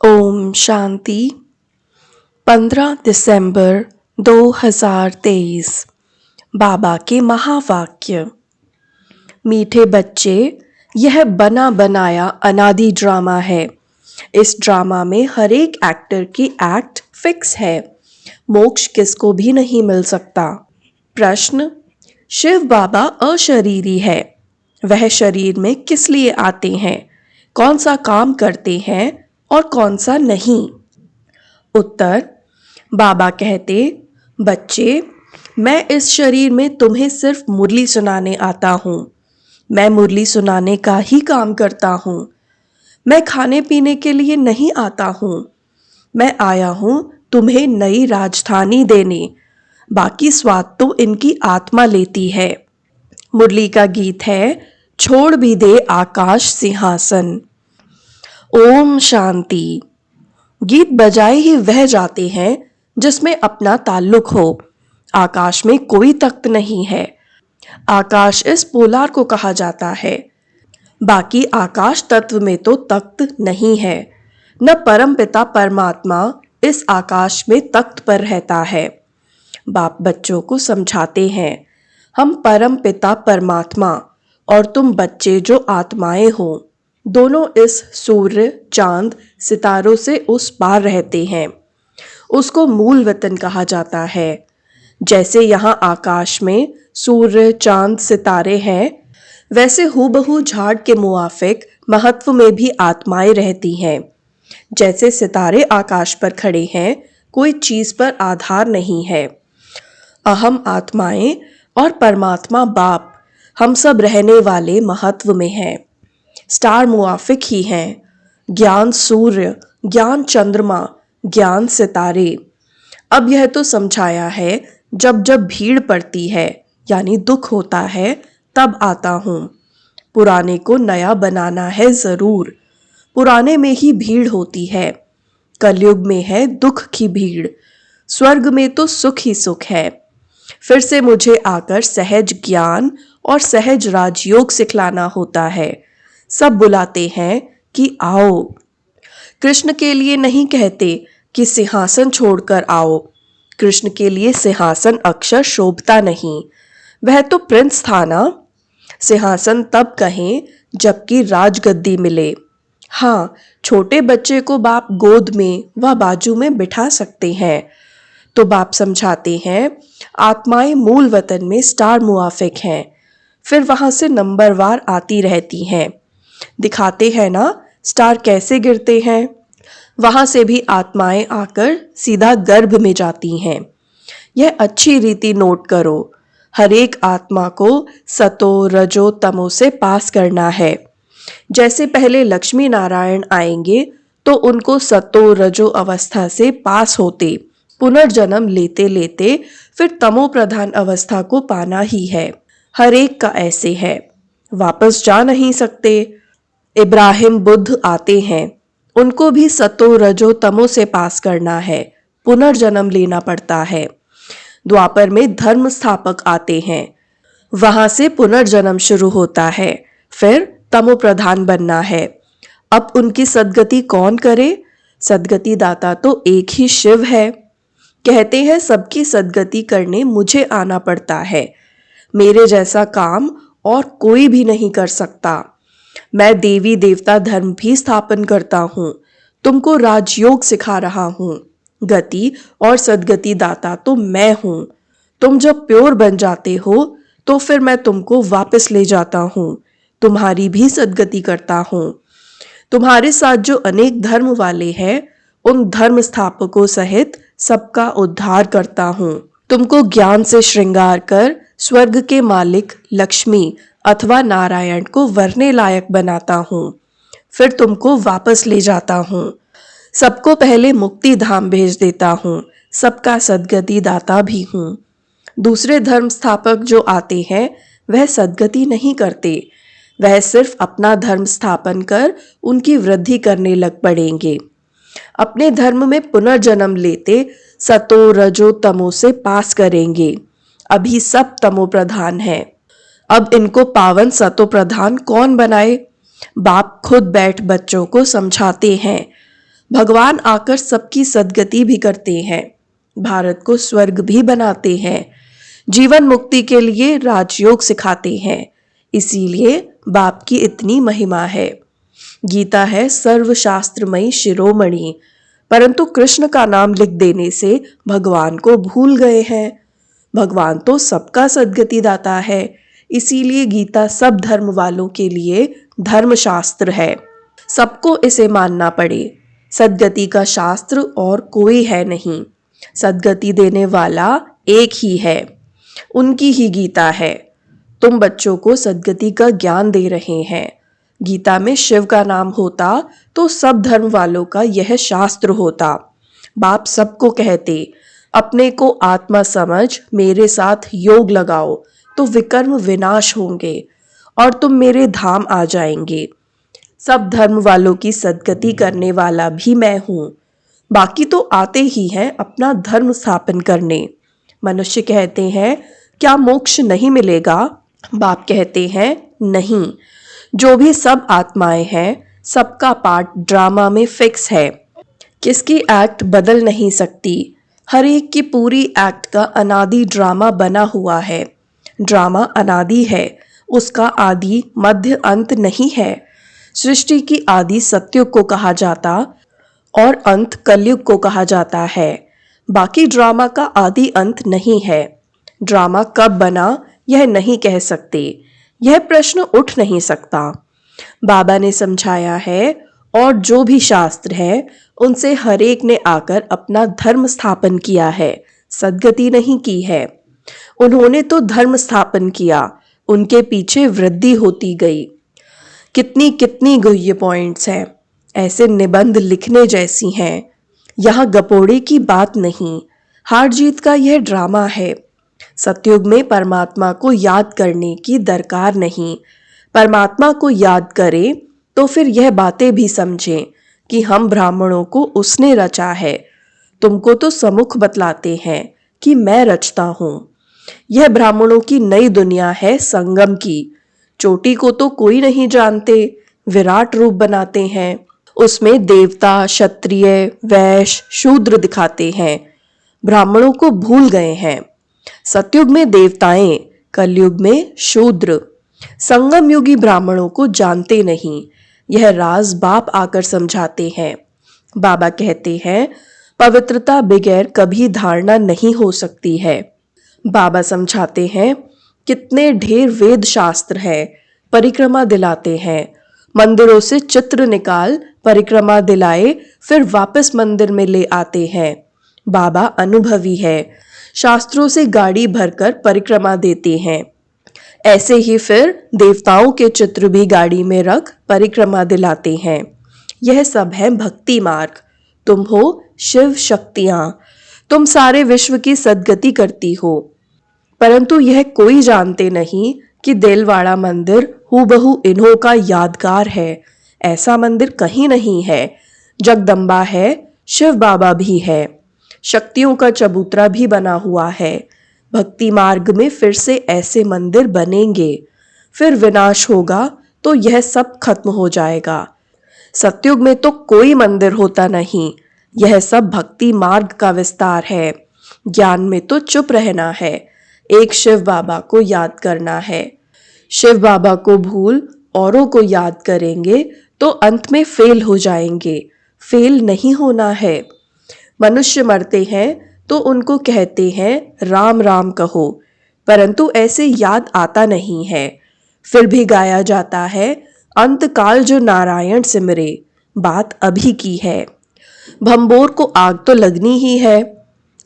ओम शांति। 15 दिसंबर 2023। बाबा के महावाक्य। मीठे बच्चे, यह बना बनाया अनादि ड्रामा है। इस ड्रामा में हर एक एक्टर की एक्ट फिक्स है। मोक्ष किसको भी नहीं मिल सकता। प्रश्न: शिव बाबा अशरीरी है, वह शरीर में किस लिए आते हैं, कौन सा काम करते हैं और कौन सा नहीं? उत्तर: बाबा कहते, बच्चे, मैं इस शरीर में तुम्हें सिर्फ मुरली सुनाने आता हूँ। मैं मुरली सुनाने का ही काम करता हूँ। मैं खाने पीने के लिए नहीं आता हूँ। मैं आया हूँ तुम्हें नई राजधानी देने। बाकी स्वाद तो इनकी आत्मा लेती है। मुरली का गीत है, छोड़ भी दे आकाश सिंहासन। ओम शांति। गीत बजाए ही वह जाते हैं जिसमें अपना ताल्लुक हो। आकाश में कोई तख्त नहीं है। आकाश इस पोलार को कहा जाता है। बाकी आकाश तत्व में तो तख्त नहीं है। न परमपिता परमात्मा इस आकाश में तख्त पर रहता है। बाप बच्चों को समझाते हैं, हम परमपिता परमात्मा और तुम बच्चे जो आत्माएं हो, दोनों इस सूर्य, चांद, सितारों से उस पार रहते हैं। उसको मूल वतन कहा जाता है। जैसे यहाँ आकाश में सूर्य, चांद, सितारे हैं, वैसे हूबहू झाड़ के मुआफिक महत्व में भी आत्माएं रहती हैं। जैसे सितारे आकाश पर खड़े हैं, कोई चीज पर आधार नहीं है। अहम आत्माएं और परमात्मा बाप, हम सब रहने वाले महत्व में हैं। स्टार मुआफिक ही हैं। ज्ञान सूर्य, ज्ञान चंद्रमा, ज्ञान सितारे। अब यह तो समझाया है, जब जब भीड़ पड़ती है यानी दुख होता है, तब आता हूँ। पुराने को नया बनाना है जरूर। पुराने में ही भीड़ होती है। कलयुग में है दुख की भीड़। स्वर्ग में तो सुख ही सुख है। फिर से मुझे आकर सहज ज्ञान और सहज राजयोग सिखलाना होता है। सब बुलाते हैं कि आओ। कृष्ण के लिए नहीं कहते कि सिंहासन छोड़कर आओ। कृष्ण के लिए सिंहासन अक्षर शोभता नहीं। वह तो प्रिंस था ना। सिंहासन तब कहें जबकि राजगद्दी मिले। हाँ, छोटे बच्चे को बाप गोद में व बाजू में बिठा सकते हैं। तो बाप समझाते हैं, आत्माएं मूल वतन में स्टार मुआफिक हैं। फिर वहां से नंबरवार आती रहती हैं। दिखाते हैं ना स्टार कैसे गिरते हैं। वहां से भी आत्माएं आकर सीधा गर्भ में जाती हैं। यह अच्छी रीति नोट करो। हर एक आत्मा को सतो रजो तमो से पास करना है। जैसे पहले लक्ष्मी नारायण आएंगे तो उनको सतो रजो अवस्था से पास होते, पुनर्जन्म लेते लेते फिर तमो प्रधान अवस्था को पाना ही है। हर एक का ऐसे है, वापस जा नहीं सकते। इब्राहिम बुद्ध आते हैं, उनको भी सतो रजो तमो से पास करना है, पुनर्जन्म लेना पड़ता है। द्वापर में धर्म स्थापक आते हैं, वहां से पुनर्जन्म शुरू होता है, फिर तमो प्रधान बनना है। अब उनकी सद्गति कौन करे? सद्गति दाता तो एक ही शिव है। कहते हैं सबकी सद्गति करने मुझे आना पड़ता है। मेरे जैसा काम और कोई भी नहीं कर सकता। मैं देवी देवता धर्म भी स्थापन करता हूँ, तुमको राजयोग सिखा रहा हूँ। गति और सद्गति दाता तो मैं हूँ। तुम जब प्योर बन जाते हो तो फिर मैं तुमको वापस ले जाता हूँ, तुम्हारी भी सद्गति करता हूँ। तुम्हारे साथ जो अनेक धर्म वाले हैं, उन धर्म स्थापकों सहित सबका उद्धार करता हूँ। तुमको ज्ञान से श्रृंगार कर स्वर्ग के मालिक लक्ष्मी अथवा नारायण को वरने लायक बनाता हूँ। फिर तुमको वापस ले जाता हूँ। सबको पहले मुक्ति धाम भेज देता हूँ। सबका सद्गति दाता भी हूँ। दूसरे धर्म स्थापक जो आते हैं, वह सद्गति नहीं करते। वह सिर्फ अपना धर्म स्थापन कर उनकी वृद्धि करने लग पड़ेंगे। अपने धर्म में पुनर्जन्म लेते सतो रजो तमो से पास करेंगे। अभी सब तमो प्रधान है। अब इनको पावन सतो प्रधान कौन बनाए? बाप खुद बैठ बच्चों को समझाते हैं। भगवान आकर सबकी सद्गति भी करते हैं, भारत को स्वर्ग भी बनाते हैं, जीवन मुक्ति के लिए राजयोग सिखाते हैं। इसीलिए बाप की इतनी महिमा है। गीता है सर्वशास्त्रमयी शिरोमणि, परंतु कृष्ण का नाम लिख देने से भगवान को भूल गए हैं। भगवान तो सबका सद्गति दाता है, इसीलिए गीता सब धर्म वालों के लिए धर्मशास्त्र है। सबको इसे मानना पड़े। सद्गति का शास्त्र और कोई है नहीं, सद्गति देने वाला एक ही है, उनकी ही गीता है। तुम बच्चों को सद्गति का ज्ञान दे रहे हैं। गीता में शिव का नाम होता तो सब धर्म वालों का यह शास्त्र होता। बाप सबको कहते, अपने को आत्मा समझ मेरे साथ योग लगाओ तो विकर्म विनाश होंगे और तुम मेरे धाम आ जाएंगे। सब धर्म वालों की सद्गति करने वाला भी मैं हूँ। बाकी तो आते ही हैं अपना धर्म स्थापन करने। मनुष्य कहते हैं क्या मोक्ष नहीं मिलेगा? बाप कहते हैं नहीं, जो भी सब आत्माएं हैं सबका पार्ट ड्रामा में फिक्स है, किसकी एक्ट बदल नहीं सकती। हर एक की पूरी एक्ट का अनादि ड्रामा बना हुआ है। ड्रामा अनादि है, उसका आदि मध्य अंत नहीं है। सृष्टि की आदि सतयुग को कहा जाता और अंत कलयुग को कहा जाता है। बाकी ड्रामा का आदि अंत नहीं है। ड्रामा कब बना यह नहीं कह सकते, यह प्रश्न उठ नहीं सकता। बाबा ने समझाया है और जो भी शास्त्र है उनसे हर एक ने आकर अपना धर्म स्थापन किया है, सद्गति नहीं की है। उन्होंने तो धर्म स्थापन किया, उनके पीछे वृद्धि होती गई। कितनी कितनी गुह्य पॉइंट्स हैं, ऐसे निबंध लिखने जैसी हैं। यहाँ गपोड़े की बात नहीं, हार जीत का यह ड्रामा है। सतयुग में परमात्मा को याद करने की दरकार नहीं। परमात्मा को याद करें तो फिर यह बातें भी समझें कि हम ब्राह्मणों को उसने रचा है। तुमको तो सम्मुख बतलाते हैं कि मैं रचता हूँ। यह ब्राह्मणों की नई दुनिया है संगम की। चोटी को तो कोई नहीं जानते, विराट रूप बनाते हैं, उसमें देवता क्षत्रिय वैश्य शूद्र दिखाते हैं। ब्राह्मणों को भूल गए हैं। सतयुग में देवताएं, कलयुग में शूद्र। संगम युगी ब्राह्मणों को जानते नहीं, यह राज बाप आकर समझाते हैं। बाबा कहते हैं पवित्रता बगैर कभी धारणा नहीं हो सकती है। बाबा समझाते हैं कितने ढेर वेद शास्त्र है, परिक्रमा दिलाते हैं। मंदिरों से चित्र निकाल परिक्रमा दिलाए फिर वापस मंदिर में ले आते हैं। बाबा अनुभवी है, शास्त्रों से गाड़ी भरकर परिक्रमा देते हैं। ऐसे ही फिर देवताओं के चित्र भी गाड़ी में रख परिक्रमा दिलाते हैं। यह सब है भक्ति मार्ग। तुम हो शिव शक्तियां, तुम सारे विश्व की सद्गति करती हो। परंतु यह कोई जानते नहीं कि देलवाड़ा मंदिर हूबहू इन्हों का यादगार है। ऐसा मंदिर कहीं नहीं है। जगदम्बा है, शिव बाबा भी है, शक्तियों का चबूतरा भी बना हुआ है। भक्ति मार्ग में फिर से ऐसे मंदिर बनेंगे, फिर विनाश होगा तो यह सब खत्म हो जाएगा। सतयुग में तो कोई मंदिर होता नहीं, यह सब भक्ति मार्ग का विस्तार है। ज्ञान में तो चुप रहना है, एक शिव बाबा को याद करना है। शिव बाबा को भूल औरों को याद करेंगे तो अंत में फेल हो जाएंगे। फेल नहीं होना है। मनुष्य मरते हैं तो उनको कहते हैं राम राम कहो, परंतु ऐसे याद आता नहीं है। फिर भी गाया जाता है अंतकाल जो नारायण सिमरे, बात अभी की है। भंबोर को आग तो लगनी ही है।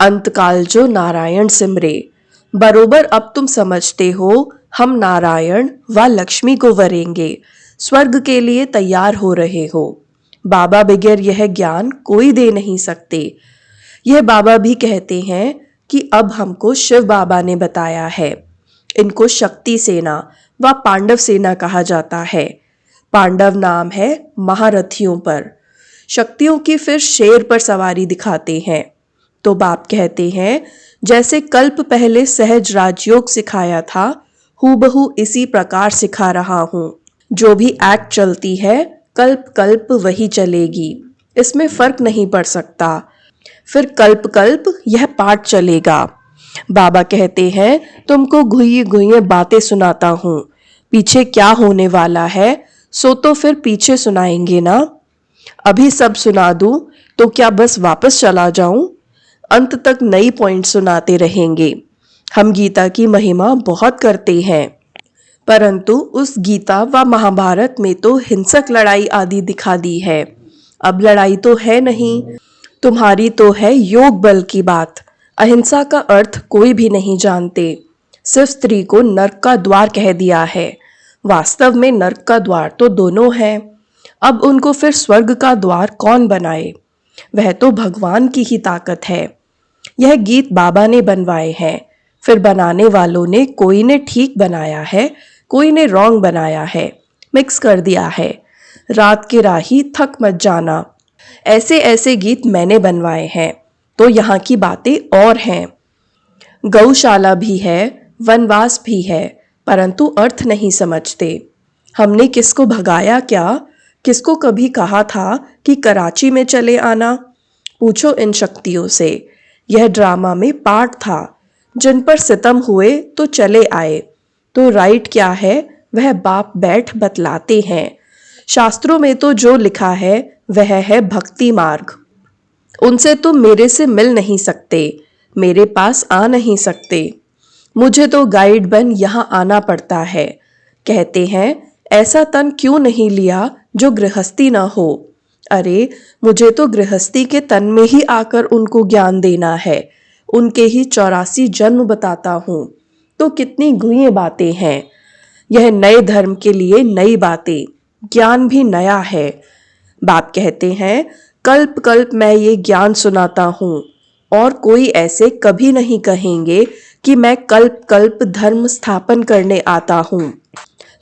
अंतकाल जो नारायण सिमरे, बरोबर अब तुम समझते हो हम नारायण व लक्ष्मी को वरेंगे, स्वर्ग के लिए तैयार हो रहे हो। बाबा बगैर यह ज्ञान कोई दे नहीं सकते। यह बाबा भी कहते हैं कि अब हमको शिव बाबा ने बताया है। इनको शक्ति सेना व पांडव सेना कहा जाता है। पांडव नाम है महारथियों पर, शक्तियों की फिर शेर पर सवारी दिखाते हैं। तो बाप कहते हैं जैसे कल्प पहले सहज राजयोग सिखाया था, हूबहू इसी प्रकार सिखा रहा हूँ। जो भी एक्ट चलती है कल्प कल्प वही चलेगी। इसमें फर्क नहीं पड़ सकता। फिर कल्प कल्प यह पाठ चलेगा। बाबा कहते हैं, तुमको घुइये घुइये बातें सुनाता हूँ, पीछे क्या होने वाला है सो तो फिर पीछे सुनाएंगे ना। अभी सब सुना दूं तो क्या बस वापस चला जाऊं? अंत तक नई पॉइंट सुनाते रहेंगे। हम गीता की महिमा बहुत करते हैं, परंतु उस गीता व महाभारत में तो हिंसक लड़ाई आदि दिखा दी है। अब लड़ाई तो है नहीं, तुम्हारी तो है योग बल की बात। अहिंसा का अर्थ कोई भी नहीं जानते, सिर्फ स्त्री को नरक का द्वार कह दिया है। वास्तव में नरक का द्वार तो दोनों है। अब उनको फिर स्वर्ग का द्वार कौन बनाए? वह तो भगवान की ही ताकत है। यह गीत बाबा ने बनवाए हैं, फिर बनाने वालों ने कोई ने ठीक बनाया है, कोई ने रॉन्ग बनाया है, मिक्स कर दिया है। रात के राही थक मत जाना, ऐसे ऐसे गीत मैंने बनवाए हैं, तो यहाँ की बातें और हैं। गौशाला भी है, वनवास भी है, परंतु अर्थ नहीं समझते। हमने किसको भगाया क्या? किसको कभी कहा था कि कराची में चले आना? पूछो इन शक्तियों से। यह ड्रामा में पार्ट था, जिन पर सितम हुए तो चले आए। तो राइट क्या है वह बाप बैठ बतलाते हैं। शास्त्रों में तो जो लिखा है वह है भक्ति मार्ग। उनसे तुम मेरे से मिल नहीं सकते, मेरे पास आ नहीं सकते। मुझे तो गाइड बन यहाँ आना पड़ता है। कहते हैं ऐसा तन क्यों नहीं लिया जो गृहस्थी न हो। अरे मुझे तो गृहस्थी के तन में ही आकर उनको ज्ञान देना है। उनके ही 84 जन्म बताता हूँ। तो कितनी गुई बातें हैं। यह नए धर्म के लिए नई बातें, ज्ञान भी नया है। बाप कहते हैं कल्प कल्प मैं ये ज्ञान सुनाता हूँ, और कोई ऐसे कभी नहीं कहेंगे कि मैं कल्प कल्प धर्म स्थापन करने आता हूँ।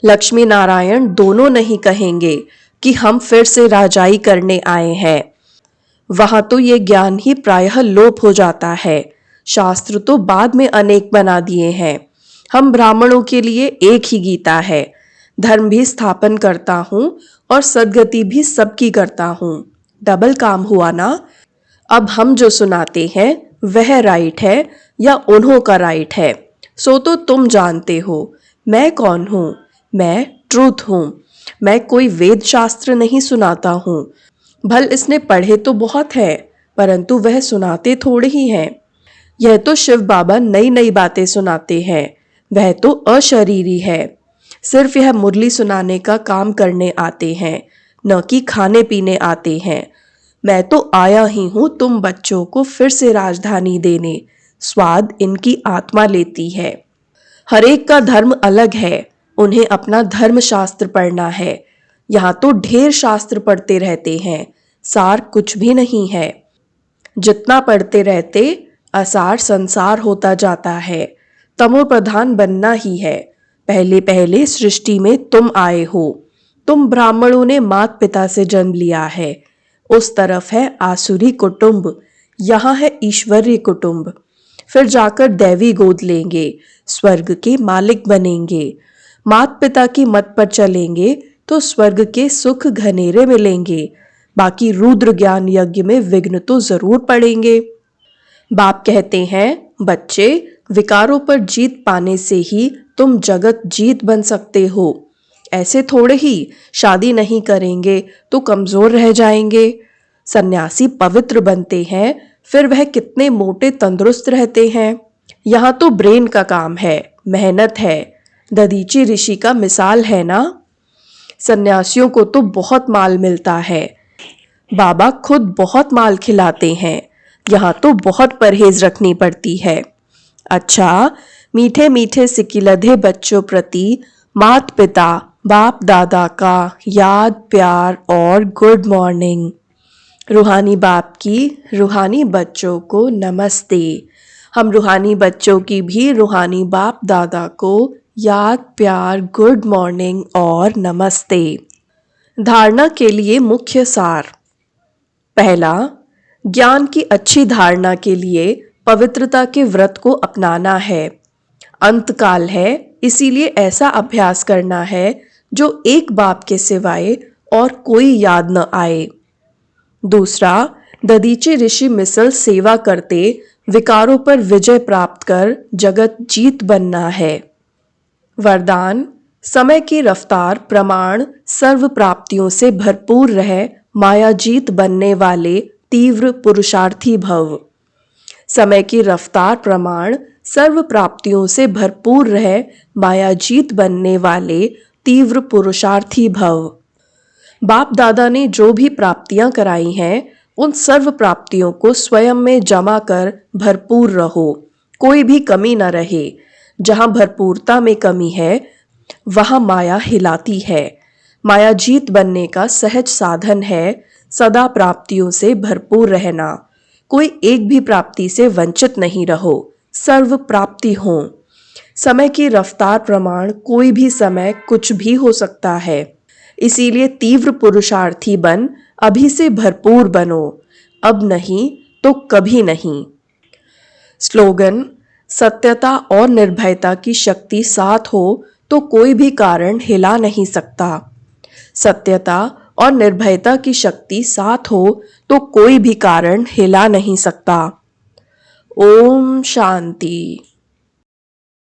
लक्ष्मी नारायण दोनों नहीं कहेंगे कि हम फिर से राजाई करने आए हैं। वहां तो ये ज्ञान ही प्रायः लोप हो जाता है। शास्त्र तो बाद में अनेक बना दिए हैं। हम ब्राह्मणों के लिए एक ही गीता है। धर्म भी स्थापन करता हूँ और सदगति भी सबकी करता हूँ। डबल काम हुआ ना। अब हम जो सुनाते हैं वह राइट है या उन्हों का राइट है, सो तो तुम जानते हो। मैं कौन हूँ? मैं ट्रूथ हूँ। मैं कोई वेद शास्त्र नहीं सुनाता हूँ। भल इसने पढ़े तो बहुत है, परंतु वह सुनाते थोड़े ही हैं। यह तो शिव बाबा नई नई बातें सुनाते हैं। वह तो अशरीरी है। सिर्फ यह मुरली सुनाने का काम करने आते हैं, न कि खाने पीने आते हैं। मैं तो आया ही हूँ तुम बच्चों को फिर से राजधानी देने। स्वाद इनकी आत्मा लेती है। हरेक का धर्म अलग है, उन्हें अपना धर्म शास्त्र पढ़ना है। यहाँ तो ढेर शास्त्र पढ़ते रहते हैं, सार कुछ भी नहीं है। जितना पढ़ते रहते असार संसार होता जाता है। तमो प्रधान बनना ही है। पहले पहले सृष्टि में तुम आए हो। तुम ब्राह्मणों ने मात पिता से जन्म लिया है। उस तरफ है आसुरी कुटुंब, यहाँ है ईश्वरीय कुटुंब। फिर जाकर दैवी गोद लेंगे, स्वर्ग के मालिक बनेंगे। मात पिता की मत पर चलेंगे तो स्वर्ग के सुख घनेरे मिलेंगे। बाकी रुद्र ज्ञान यज्ञ में विघ्न तो जरूर पड़ेंगे। बाप कहते हैं बच्चे, विकारों पर जीत पाने से ही तुम जगत जीत बन सकते हो। ऐसे थोड़े ही शादी नहीं करेंगे तो कमजोर रह जाएंगे। सन्यासी पवित्र बनते हैं, फिर वह कितने मोटे तंदुरुस्त रहते हैं। यहाँ तो ब्रेन का काम है, मेहनत है। ददीची ऋषि का मिसाल है ना। सन्यासियों को तो बहुत माल मिलता है। बाबा खुद बहुत माल खिलाते हैं। यहाँ तो बहुत परहेज रखनी पड़ती है। अच्छा, मीठे मीठे सिकिलधे बच्चों प्रति मात पिता बाप दादा का याद प्यार और गुड मॉर्निंग। रूहानी बाप की रूहानी बच्चों को नमस्ते। हम रूहानी बच्चों की भी रूहानी बाप दादा को याद प्यार गुड मॉर्निंग और नमस्ते। धारणा के लिए मुख्य सार। पहला, ज्ञान की अच्छी धारणा के लिए पवित्रता के व्रत को अपनाना है। अंतकाल है, इसीलिए ऐसा अभ्यास करना है जो एक बाप के सिवाय और कोई याद न आए। दूसरा, दधीचि ऋषि मिसल सेवा करते विकारों पर विजय प्राप्त कर जगत जीत बनना है। वरदान, समय की रफ्तार प्रमाण सर्व प्राप्तियों से भरपूर रहे, माया जीत बनने वाले तीव्र पुरुषार्थी भव। समय की रफ्तार प्रमाण सर्व प्राप्तियों से भरपूर रहे, माया जीत बनने वाले तीव्र पुरुषार्थी भव। बाप दादा ने जो भी प्राप्तियां कराई हैं, उन सर्व प्राप्तियों को स्वयं में जमा कर भरपूर रहो, कोई भी कमी न रहे। जहां भरपूरता में कमी है, वहां माया हिलाती है। माया जीत बनने का सहज साधन है सदा प्राप्तियों से भरपूर रहना। कोई एक भी प्राप्ति से वंचित नहीं रहो, सर्व प्राप्ति हो। समय की रफ्तार प्रमाण कोई भी समय कुछ भी हो सकता है, इसीलिए तीव्र पुरुषार्थी बन अभी से भरपूर बनो, अब नहीं तो कभी नहीं। स्लोगन, सत्यता और निर्भयता की शक्ति साथ हो तो कोई भी कारण हिला नहीं सकता। सत्यता और निर्भयता की शक्ति साथ हो तो कोई भी कारण हिला नहीं सकता। ओम शांति।